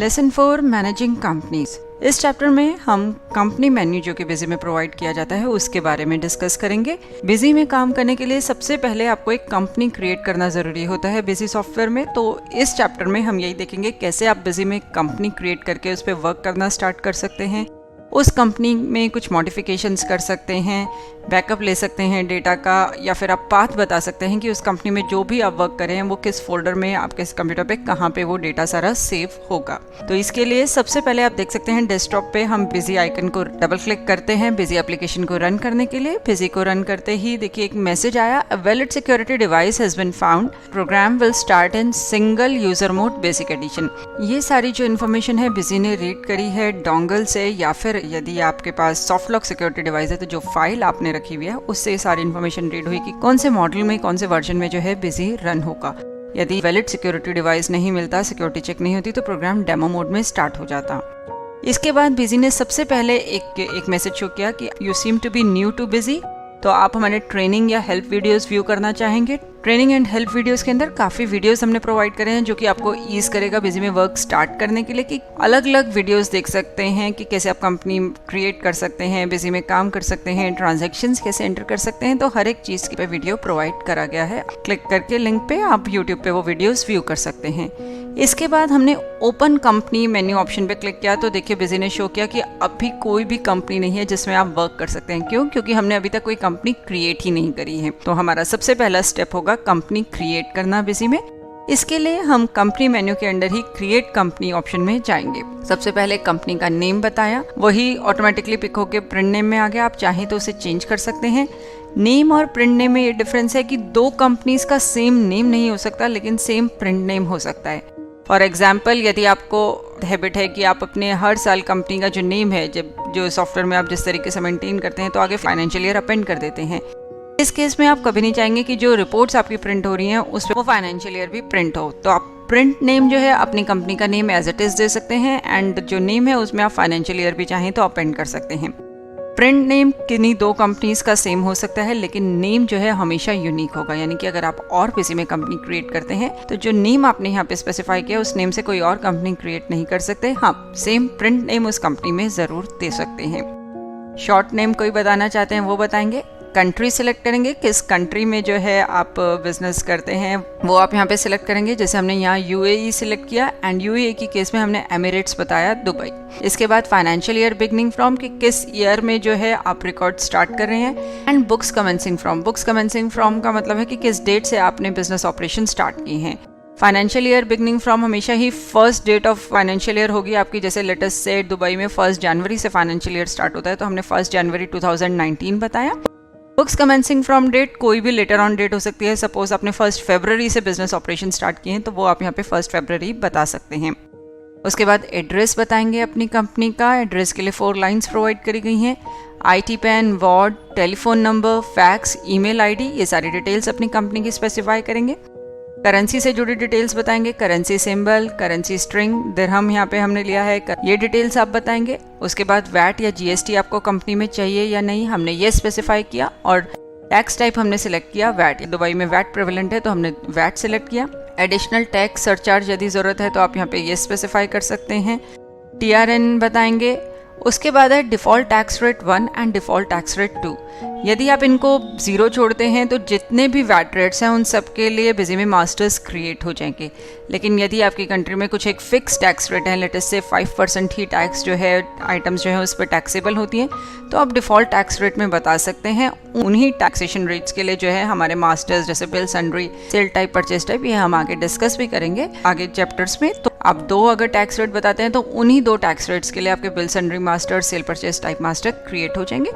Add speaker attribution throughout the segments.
Speaker 1: Lesson 4 managing companies. इस chapter में हम कंपनी मेन्यू जो कि बिजी में प्रोवाइड किया जाता है उसके बारे में डिस्कस करेंगे। बिजी में काम करने के लिए सबसे पहले आपको एक कंपनी क्रिएट करना ज़रूरी होता है बिजी सॉफ्टवेयर में। तो इस चैप्टर में हम यही देखेंगे कैसे आप बिजी में कंपनी क्रिएट करके उस पर वर्क करना स्टार्ट कर सकते हैं, उस कंपनी में कुछ मॉडिफिकेशंस कर सकते हैं, बैकअप ले सकते हैं डेटा का, या फिर आप पाथ बता सकते हैं कि उस कंपनी में जो भी आप वर्क करें हैं वो किस फोल्डर में, आपके कंप्यूटर पे कहाँ पे वो डेटा सारा सेव होगा। तो इसके लिए सबसे पहले आप देख सकते हैं डेस्कटॉप पे हम बिजी आइकन को डबल क्लिक करते हैं बिजी एप्लीकेशन को रन करने के लिए। बिजी को रन करते ही देखिए एक मैसेज आया, a valid security device has been found, program will start in single user mode basic edition. ये सारी जो इन्फॉर्मेशन है बिजी ने रीड करी है डोंगल से, या फिर यदि आपके पास सॉफ्ट लॉक सिक्योरिटी डिवाइस है तो जो फाइल आपने रखी हुई है उससे सारी इन्फॉर्मेशन रीड हुई कि कौन से मॉडल में, कौन से वर्जन में जो है बिजी रन होगा। यदि वैलिड सिक्योरिटी डिवाइस नहीं मिलता, सिक्योरिटी चेक नहीं होती, तो प्रोग्राम डेमो मोड में स्टार्ट हो जाता। इसके बाद बिजी ने सबसे पहले एक मैसेज शो किया कि you seem to be new to Busy, तो आप हमारे ट्रेनिंग या हेल्प वीडियोस व्यू करना चाहेंगे। ट्रेनिंग एंड हेल्प वीडियोस के अंदर काफ़ी वीडियोस हमने प्रोवाइड करे हैं जो कि आपको ईज करेगा बिजी में वर्क स्टार्ट करने के लिए, कि अलग अलग वीडियोस देख सकते हैं कि कैसे आप कंपनी क्रिएट कर सकते हैं, बिजी में काम कर सकते हैं, ट्रांजैक्शंस कैसे एंटर कर सकते हैं। तो हर एक चीज़ पे वीडियो प्रोवाइड करा गया है। क्लिक करके लिंक पे आप यूट्यूब पे वो वीडियोस व्यू कर सकते हैं। इसके बाद हमने ओपन कंपनी मेन्यू ऑप्शन पे क्लिक किया तो देखिए बिजी ने शो किया कि अभी कोई भी कंपनी नहीं है जिसमें आप वर्क कर सकते हैं। क्यों? क्योंकि हमने अभी तक कोई कंपनी क्रिएट ही नहीं करी है। तो हमारा सबसे पहला स्टेप होगा कंपनी क्रिएट करना बिजी में। इसके लिए हम कंपनी मेन्यू के अंदर ही क्रिएट कंपनी ऑप्शन में जाएंगे। सबसे पहले कंपनी का नेम बताया, वही ऑटोमेटिकली पिक होके प्रिंट नेम में आ गया। आप चाहें तो उसे चेंज कर सकते हैं। नेम और प्रिंट नेम में ये डिफरेंस है कि दो कंपनीज का सेम नेम नहीं हो सकता, लेकिन सेम प्रिंट नेम हो सकता है। फॉर एग्जाम्पल, यदि आपको हैबिट है कि आप अपने हर साल कंपनी का जो नेम है, जब जो सॉफ्टवेयर में आप जिस तरीके से मेंटेन करते हैं, तो आगे फाइनेंशियल ईयर अपेंड कर देते हैं। इस केस में आप कभी नहीं चाहेंगे कि जो रिपोर्ट्स आपकी प्रिंट हो रही हैं उस पर वो फाइनेंशियल ईयर भी प्रिंट हो। तो आप प्रिंट नेम जो है अपनी कंपनी का नेम एज इट इज दे सकते हैं, एंड जो नेम है उसमें आप फाइनेंशियल ईयर भी चाहें तो अपेंड कर सकते हैं। प्रिंट नेम किन्हीं दो कंपनीज का सेम हो सकता है, लेकिन नेम जो है हमेशा यूनिक होगा। यानी कि अगर आप और किसी में कंपनी क्रिएट करते हैं तो जो नेम आपने यहाँ पे स्पेसिफाई किया उस नेम से कोई और कंपनी क्रिएट नहीं कर सकते। हाँ, सेम प्रिंट नेम उस कंपनी में जरूर दे सकते हैं। शॉर्ट नेम कोई बताना चाहते हैं वो बताएंगे। कंट्री सिलेक्ट करेंगे, किस कंट्री में जो है आप बिजनेस करते हैं वो आप यहाँ पे सिलेक्ट करेंगे। जैसे हमने यहाँ यूएई सिलेक्ट किया, एंड यूएई की केस में हमने एमिरेट्स बताया, दुबई। इसके बाद फाइनेंशियल ईयर बिगनिंग फ्रॉम, कि किस ईयर में जो है आप रिकॉर्ड स्टार्ट कर रहे हैं। And books commencing from, books commencing from का मतलब है कि किस डेट से आपने बिजनेस ऑपरेशन स्टार्ट की हैं। फाइनेंशियल ईयर बिगनिंग फ्रॉम हमेशा ही first date of financial year होगी आपकी। जैसे लेटेस्ट से दुबई में 1 जनवरी से फाइनेंशियल ईयर स्टार्ट होता है, तो हमने 1 जनवरी 2019 बताया। बुक्स कमेंसिंग फ्रॉम डेट कोई भी लेटर ऑन डेट हो सकती है। सपोज आपने 1 फरवरी से बिजनेस ऑपरेशन स्टार्ट किए हैं तो वो आप यहाँ पे 1 फरवरी बता सकते हैं। उसके बाद एड्रेस बताएंगे अपनी कंपनी का। एड्रेस के लिए 4 लाइंस प्रोवाइड करी गई हैं। IT pan, ward, telephone number, fax, email ID, ये सारी डिटेल्स अपनी कंपनी की स्पेसिफाई करेंगे। करेंसी से जुड़ी डिटेल्स बताएंगे, करेंसी सिंबल, करेंसी स्ट्रिंग, दिरहम यहाँ पे हमने लिया है, ये डिटेल्स आप बताएंगे। उसके बाद वैट या GST आपको कंपनी में चाहिए या नहीं, हमने ये स्पेसिफाई किया। और टैक्स टाइप हमने सिलेक्ट किया वैट। दुबई में वैट प्रेवलेंट है तो हमने वैट सिलेक्ट किया। एडिशनल टैक्स सरचार्ज यदि ज़रूरत है तो आप यहाँ पे ये स्पेसिफाई कर सकते हैं। TRN बताएंगे। उसके बाद है default tax rate 1 and default tax rate 2। यदि आप इनको 0 छोड़ते हैं तो जितने भी वैट रेट्स हैं उन सब के लिए बिजी में मास्टर्स क्रिएट हो जाएंगे। लेकिन यदि आपकी कंट्री में कुछ एक फिक्स टैक्स रेट है, लेटेस्ट से 5% ही टैक्स जो है आइटम्स जो है उस पर टैक्सेबल होती हैं, तो आप डिफ़ॉल्ट टैक्स रेट में बता सकते हैं। उन्हीं टैक्सेशन रेट्स के लिए जो है हमारे मास्टर्स, जैसे bill sundry, sale type, purchase type, ये हम आगे डिस्कस भी करेंगे आगे चैप्टर्स में। तो आप 2 अगर टैक्स रेट बताते हैं तो उन्हीं 2 टैक्स रेट्स के लिए आपके bill sundry master, cell purchase type master create हो जाएंगे।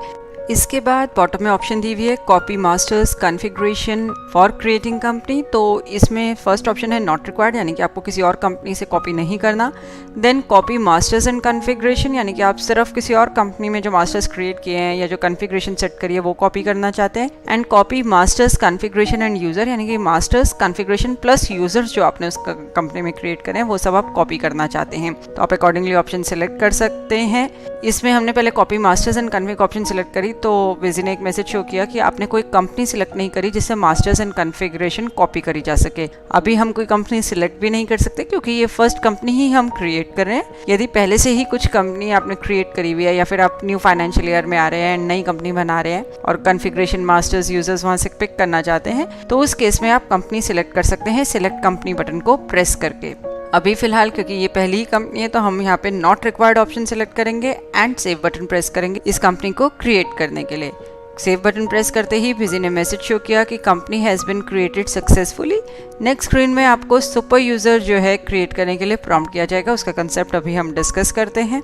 Speaker 1: इसके बाद बॉटम में ऑप्शन दी हुई है copy masters configuration for creating company. तो इसमें फर्स्ट ऑप्शन है नॉट रिक्वायर्ड, यानी कि आपको किसी और कंपनी से कॉपी नहीं करना। Then copy masters and configuration, यानी कि आप सिर्फ किसी और कंपनी में जो मास्टर्स क्रिएट किए हैं या जो कॉन्फ़िगरेशन सेट करी है वो कॉपी करना चाहते हैं। And copy masters configuration end user, यानी कि मास्टर्स कॉन्फ़िगरेशन प्लस यूज़र्स जो आपने उस कंपनी में क्रिएट करें वो सब आप कॉपी करना चाहते हैं। तो आप अकॉर्डिंगली ऑप्शन सेलेक्ट कर सकते हैं। इसमें हमने पहले copy masters and config option select करी तो बिजी ने एक मैसेज शो किया कि आपने कोई कंपनी सिलेक्ट नहीं करी जिससे मास्टर्स एंड कॉन्फ़िगरेशन कॉपी करी जा सके। अभी हम कोई कंपनी सिलेक्ट भी नहीं कर सकते क्योंकि ये फर्स्ट कंपनी ही हम क्रिएट कर रहे हैं। यदि पहले से ही कुछ कंपनी आपने क्रिएट करी हुई है या फिर आप न्यू फाइनेंशियल ईयर में आ रहे हैं, नई कंपनी बना रहे हैं और कॉन्फ़िगरेशन मास्टर्स यूजर्स वहाँ से पिक करना चाहते हैं, तो उस केस में आप कंपनी सिलेक्ट कर सकते हैं सिलेक्ट कंपनी बटन को प्रेस करके। अभी फिलहाल क्योंकि ये पहली ही कंपनी है तो हम यहाँ पे नॉट रिक्वायर्ड ऑप्शन सिलेक्ट करेंगे एंड सेव बटन प्रेस करेंगे इस कंपनी को क्रिएट करने के लिए। सेव बटन प्रेस करते ही बिजी ने मैसेज शो किया कि company has been created successfully. Next screen में आपको सुपर यूज़र जो है क्रिएट करने के लिए प्रॉम्प्ट किया जाएगा, उसका कंसेप्ट अभी हम डिस्कस करते हैं।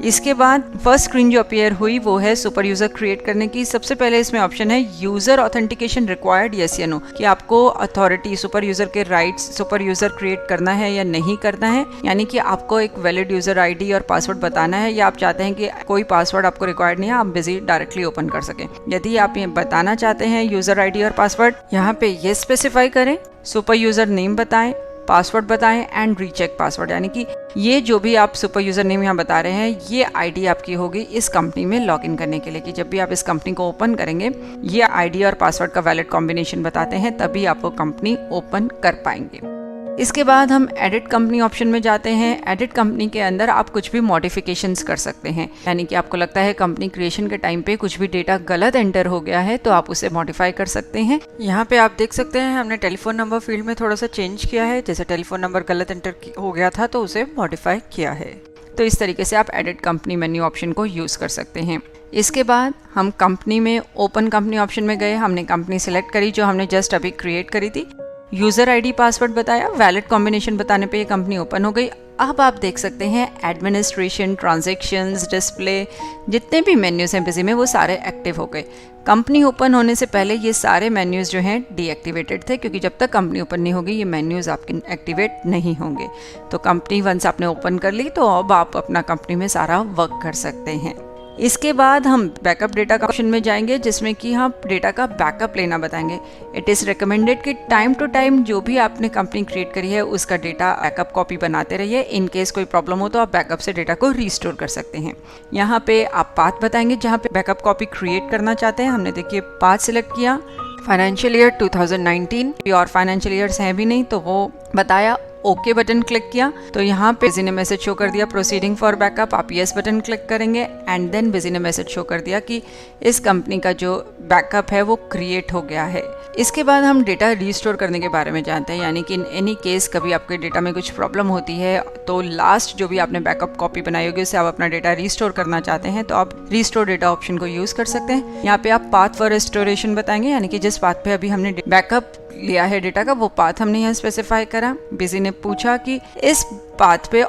Speaker 1: इसके बाद फर्स्ट स्क्रीन जो अपीयर हुई वो है सुपर यूज़र क्रिएट करने की। सबसे पहले इसमें ऑप्शन है यूज़र ऑथेंटिकेशन रिक्वायर्ड यस या नो, कि आपको अथॉरिटी सुपर यूज़र के राइट्स सुपर यूज़र क्रिएट करना है या नहीं करना है, यानी कि आपको एक वैलिड यूज़र आईडी और पासवर्ड बताना है या आप चाहते हैं कि कोई पासवर्ड आपको रिक्वायर्ड नहीं है, आप बिजी डायरेक्टली ओपन कर सकें। यदि आप ये बताना चाहते हैं यूज़र आईडी और पासवर्ड, यहाँ पे ये स्पेसिफाई करें, सुपर यूज़र नेम बताएं, पासवर्ड बताएं एंड रीचेक पासवर्ड, यानी कि ये जो भी आप सुपर यूज़र नेम यहाँ बता रहे हैं ये आईडी आपकी होगी इस कंपनी में लॉगिन करने के लिए, कि जब भी आप इस कंपनी को ओपन करेंगे ये आईडी और पासवर्ड का वैलिड कॉम्बिनेशन बताते हैं तभी आप वो कंपनी ओपन कर पाएंगे। इसके बाद हम एडिट कंपनी ऑप्शन में जाते हैं। एडिट कंपनी के अंदर आप कुछ भी मॉडिफिकेशंस कर सकते हैं, यानी कि आपको लगता है कंपनी क्रिएशन के टाइम पे कुछ भी डेटा गलत एंटर हो गया है तो आप उसे मॉडिफाई कर सकते हैं। यहाँ पे आप देख सकते हैं हमने टेलीफोन नंबर फील्ड में थोड़ा सा चेंज किया है, जैसे टेलीफोन नंबर गलत एंटर हो गया था तो उसे मॉडिफाई किया है। तो इस तरीके से आप एडिट कंपनी मेन्यू ऑप्शन को यूज़ कर सकते हैं। इसके बाद हम कंपनी में ओपन कंपनी ऑप्शन में गए, हमने कंपनी सिलेक्ट करी जो हमने जस्ट अभी क्रिएट करी थी, यूज़र आईडी पासवर्ड बताया, वैलिड कॉम्बिनेशन बताने पे ये कंपनी ओपन हो गई। अब आप देख सकते हैं एडमिनिस्ट्रेशन, ट्रांजैक्शंस, डिस्प्ले, जितने भी मेन्यूज़ हैं बिजी में वो सारे एक्टिव हो गए। कंपनी ओपन होने से पहले ये सारे मेन्यूज़ जो हैं डीएक्टिवेटेड थे, क्योंकि जब तक कंपनी ओपन नहीं होगी ये मेन्यूज़ आपके एक्टिवेट नहीं होंगे। तो कंपनी वंस आपने ओपन कर ली तो अब आप अपना कंपनी में सारा वर्क कर सकते हैं। इसके बाद हम बैकअप डेटा का ऑप्शन में जाएंगे, जिसमें कि हम डेटा का बैकअप लेना बताएंगे। इट इज़ रिकमेंडेड कि टाइम टू टाइम जो भी आपने कंपनी क्रिएट करी है उसका डेटा बैकअप कॉपी बनाते रहिए। इन केस कोई प्रॉब्लम हो तो आप बैकअप से डेटा को रीस्टोर कर सकते हैं। यहाँ पे आप पाथ बताएंगे जहाँ पे बैकअप कॉपी क्रिएट करना चाहते हैं। हमने देखिए पाथ सिलेक्ट किया, फाइनेंशियल ईयर 2019 और फाइनेंशियल ईयर्स हैं भी नहीं तो वो बताया, ओके बटन क्लिक किया तो यहाँ पे बिजी ने मैसेज शो कर दिया प्रोसीडिंग फॉर बैकअप। आप यस बटन क्लिक करेंगे एंड देन बिजी ने मैसेज शो कर दिया कि इस कंपनी का जो बैकअप है वो क्रिएट हो गया है। इसके बाद हम डेटा रीस्टोर करने के बारे में जानते हैं, यानी कि इन एनी केस कभी आपके डेटा में कुछ प्रॉब्लम होती है तो लास्ट जो भी आपने बैकअप कॉपी बनाई होगी उससे आप अपना डेटा रीस्टोर करना चाहते हैं तो आप रीस्टोर डेटा ऑप्शन को यूज़ कर सकते हैं। यहाँ पे आप पाथ फॉर रिस्टोरेशन बताएंगे, यानी कि जिस पाथ पे अभी हमने बैकअप लिया है डेटा का वो पाथ हमने यहाँ स्पेसिफाई करा। बिजी ने पूछा कि इस पाथ पे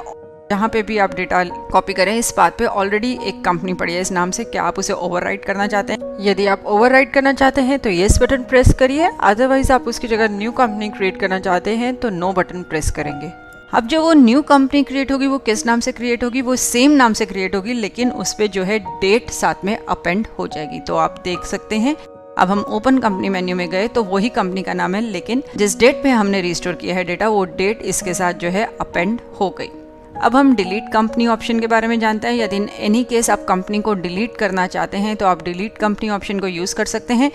Speaker 1: जहाँ पे भी आप डेटा कॉपी करें इस पाथ पे ऑलरेडी एक कंपनी पड़ी है इस नाम से, क्या आप उसे ओवरराइट करना चाहते हैं? यदि आप ओवरराइट करना चाहते हैं तो येस बटन प्रेस करिए, अदरवाइज आप उसकी जगह न्यू कंपनी क्रिएट करना चाहते हैं तो नो बटन प्रेस करेंगे। अब जो वो न्यू कंपनी क्रिएट होगी वो किस नाम से क्रिएट होगी? वो सेम नाम से क्रिएट होगी, लेकिन उस पर जो है डेट साथ में अपेंड हो जाएगी। तो आप देख सकते हैं अब हम ओपन कंपनी मेन्यू में गए तो वही कंपनी का नाम है, लेकिन जिस डेट पे हमने रिस्टोर किया है डेटा वो डेट इसके साथ जो है अपेंड हो गई। अब हम डिलीट कंपनी ऑप्शन के बारे में जानते हैं। यदि इन एनी केस आप कंपनी को डिलीट करना चाहते हैं तो आप डिलीट कंपनी ऑप्शन को यूज़ कर सकते हैं।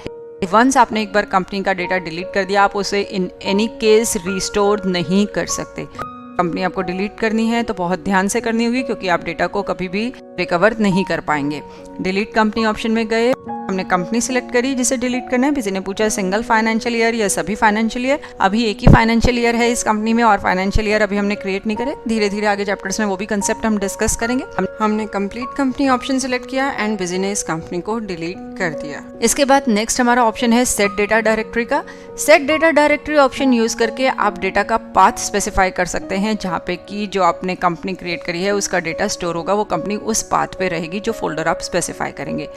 Speaker 1: वंस आपने एक बार कंपनी का डेटा डिलीट कर दिया आप उसे इन एनी केस रिस्टोर नहीं कर सकते। कंपनी आपको डिलीट करनी है तो बहुत ध्यान से करनी होगी, क्योंकि आप डेटा को कभी भी रिकवर नहीं कर पाएंगे। डिलीट कंपनी ऑप्शन में गए, हमने कंपनी सिलेक्ट करी जिसे डिलीट करना है। किसी ने पूछा सिंगल फाइनेंशियल ईयर या सभी फाइनेंशियल ईयर। अभी एक ही फाइनेंशियल ईयर है इस कंपनी में और फाइनेंशियल ईयर अभी हमने क्रिएट नहीं करे। धीरे धीरे आगे चैप्टर्स में वो भी कंसेप्ट हम डिस्कस करेंगे। हमने कंप्लीट कंपनी ऑप्शन सिलेक्ट किया एंड बिजी ने इस कंपनी को डिलीट कर दिया। इसके बाद नेक्स्ट हमारा ऑप्शन है सेट डेटा डायरेक्टरी का। Set data directory option use करके आप डेटा का पाथ स्पेसिफाई कर सकते हैं, जहाँ पे कि जो आपने कंपनी क्रिएट करी है उसका डेटा स्टोर होगा, वो कंपनी उस पाथ पे रहेगी जो फोल्डर आप स्पेसिफाई करेंगे।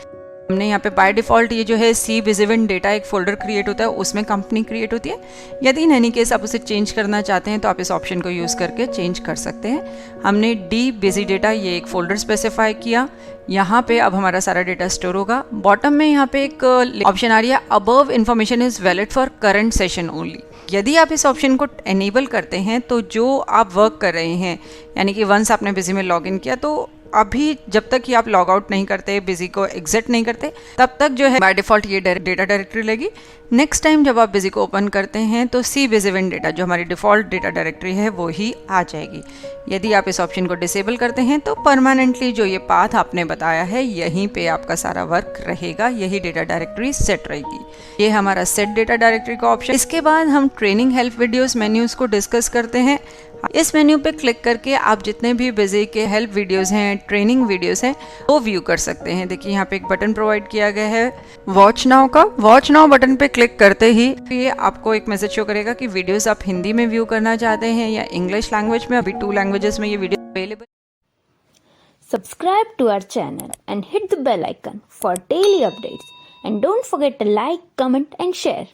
Speaker 1: हमने यहाँ पे बाय डिफ़ॉल्ट ये जो है सी बिजिवेंट डेटा एक फोल्डर क्रिएट होता है, उसमें कंपनी क्रिएट होती है। यदि इन एनी केस आप उसे चेंज करना चाहते हैं तो आप इस ऑप्शन को यूज़ करके चेंज कर सकते हैं। हमने डी बिजी डेटा ये एक फोल्डर स्पेसिफाई किया, यहाँ पे अब हमारा सारा डेटा स्टोर होगा। बॉटम में यहाँ पे एक ऑप्शन आ रही है above information is valid for current session only. यदि आप इस ऑप्शन को एनेबल करते हैं तो जो आप वर्क कर रहे हैं, यानी कि वंस आपने बिजी में लॉगिन किया तो अभी जब तक कि आप लॉग आउट नहीं करते, बिजी को एग्जिट नहीं करते, तब तक जो है बाय डिफॉल्ट ये डेटा डायरेक्टरी लेगी। नेक्स्ट टाइम जब आप बिजी को ओपन करते हैं तो सी बिजी विन डेटा, जो हमारी डिफॉल्ट डेटा डायरेक्टरी है, वो ही आ जाएगी। यदि आप इस ऑप्शन को डिसेबल करते हैं तो परमानेंटली जो ये पाथ आपने बताया है यहीं पे आपका सारा वर्क रहेगा, यही डेटा डायरेक्टरी सेट रहेगी। ये हमारा सेट डेटा डायरेक्टरी का ऑप्शन। इसके बाद हम ट्रेनिंग हेल्प वीडियोस मेन्यूज को डिस्कस करते हैं। इस मेन्यू पे क्लिक करके आप जितने भी बिजी के हेल्प वीडियोस हैं, ट्रेनिंग वीडियोस हैं, वो व्यू कर सकते हैं। देखिए यहाँ पे एक बटन प्रोवाइड किया गया है वॉच नाउ का। वॉच नाउ बटन पे क्लिक करते ही ये आपको एक मैसेज शो करेगा कि वीडियोस आप हिंदी में व्यू करना चाहते हैं या इंग्लिश लैंग्वेज में। अभी 2 लैंग्वेजेस में ये video available.
Speaker 2: Subscribe to our channel and hit the bell icon for daily updates. And don't forget to like, comment and share.